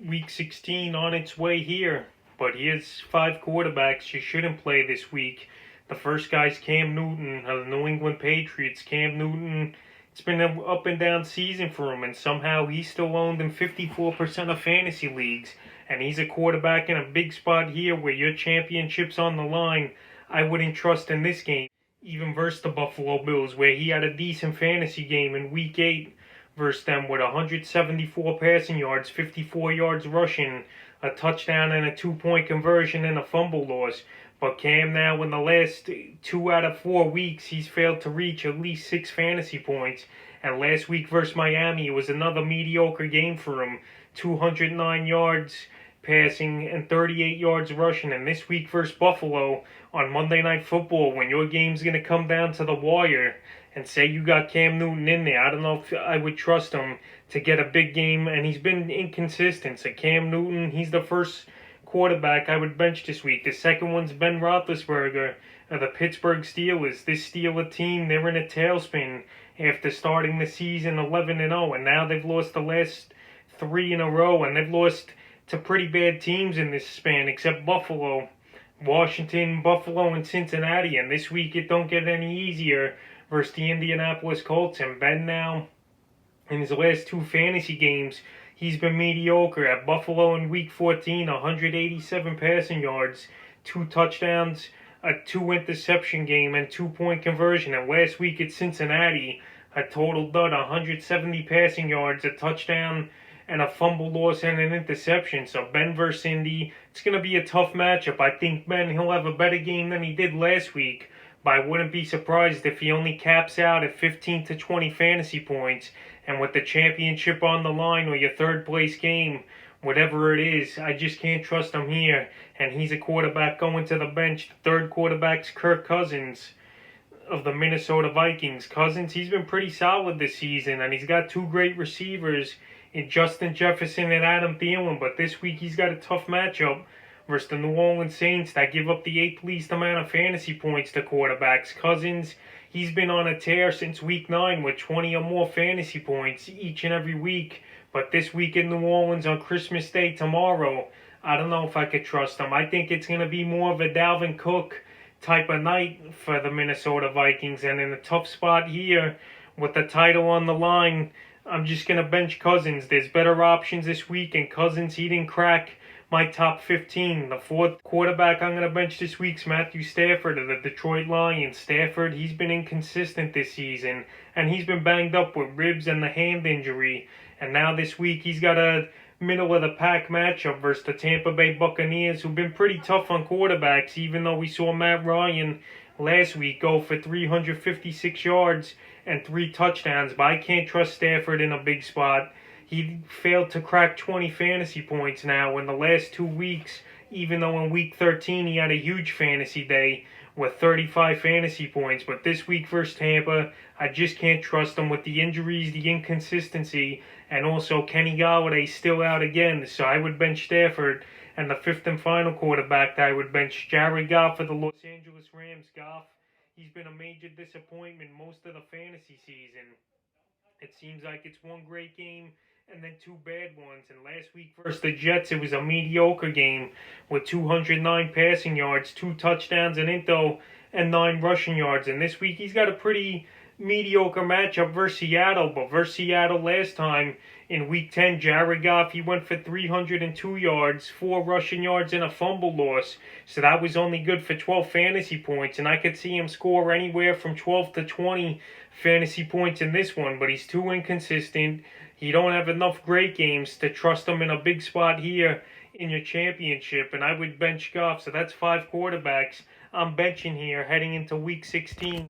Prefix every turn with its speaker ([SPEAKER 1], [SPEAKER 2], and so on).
[SPEAKER 1] Week 16 on its way here. But here's 5 quarterbacks you shouldn't play this week. The first guy's Cam Newton of the New England Patriots. Cam Newton, it's been an up and down season for him, and somehow he's still owned in 54% of fantasy leagues. And he's a quarterback in a big spot here where your championship's on the line. I wouldn't trust in this game, even versus the Buffalo Bills, where he had a decent fantasy game in Week 8 versus them with 174 passing yards, 54 yards rushing, a touchdown and a 2-point conversion and a fumble loss. But Cam now in the last 2 out of 4 weeks, he's failed to reach at least 6 fantasy points. And last week versus Miami, it was another mediocre game for him. 209 yards passing and 38 yards rushing. And this week versus Buffalo on Monday Night Football, when your game's going to come down to the wire, and say you got Cam Newton in there, I don't know if I would trust him to get a big game, and he's been inconsistent. So Cam Newton, he's the first quarterback I would bench this week. The second one's Ben Roethlisberger of the Pittsburgh Steelers. This Steelers team, they're in a tailspin after starting the season 11-0, and now they've lost the last 3 in a row, and they've lost to pretty bad teams in this span, except Buffalo, Washington, Buffalo, and Cincinnati. And this week it don't get any easier versus the Indianapolis Colts. And Ben now, in his last 2 fantasy games, he's been mediocre. At Buffalo in Week 14, 187 passing yards, 2 touchdowns, a 2-interception game, and 2-point conversion. And last week at Cincinnati, a total dud, 170 passing yards, a touchdown, and a fumble loss and an interception. So Ben versus Indy, it's going to be a tough matchup. I think Ben, he'll have a better game than he did last week, but I wouldn't be surprised if he only caps out at 15 to 20 fantasy points. And with the championship on the line or your third place game, whatever it is, I just can't trust him here. And he's a quarterback going to the bench. The third quarterback's Kirk Cousins of the Minnesota Vikings. Cousins, he's been pretty solid this season, and he's got 2 great receivers in Justin Jefferson and Adam Thielen. But this week he's got a tough matchup versus the New Orleans Saints that give up the 8th least amount of fantasy points to quarterbacks. Cousins, he's been on a tear since Week 9 with 20 or more fantasy points each and every week. But this week in New Orleans on Christmas Day tomorrow, I don't know if I could trust him. I think it's going to be more of a Dalvin Cook type of night for the Minnesota Vikings. And in a tough spot here with the title on the line, I'm just going to bench Cousins. There's better options this week, and Cousins, he didn't crack my top 15. The fourth quarterback I'm going to bench this week's Matthew Stafford of the Detroit Lions. Stafford, he's been inconsistent this season, and he's been banged up with ribs and the hand injury. And now this week he's got a middle-of-the-pack matchup versus the Tampa Bay Buccaneers, who've been pretty tough on quarterbacks, even though we saw Matt Ryan last week go for 356 yards and 3 touchdowns. But I can't trust Stafford in a big spot. He failed to crack 20 fantasy points now in the last 2 weeks, even though in Week 13 he had a huge fantasy day with 35 fantasy points. But this week versus Tampa, I just can't trust him with the injuries, the inconsistency, and also Kenny Galladay still out again. So I would bench Stafford. And the 5th and final quarterback that I would bench, Jared Goff for the Los Angeles Rams. Goff, he's been a major disappointment most of the fantasy season. It seems like it's 1 great game and then 2 bad ones. And last week versus the Jets, it was a mediocre game with 209 passing yards, 2 touchdowns and 9 rushing yards. And this week he's got a pretty mediocre matchup versus Seattle. But versus Seattle last time in Week 10, Jared Goff, he went for 302 yards, 4 rushing yards, and a fumble loss. So that was only good for 12 fantasy points. And I could see him score anywhere from 12 to 20 fantasy points in this one. But he's too inconsistent. You don't have enough great games to trust him in a big spot here in your championship. And I would bench Goff. So that's 5 quarterbacks I'm benching here heading into Week 16.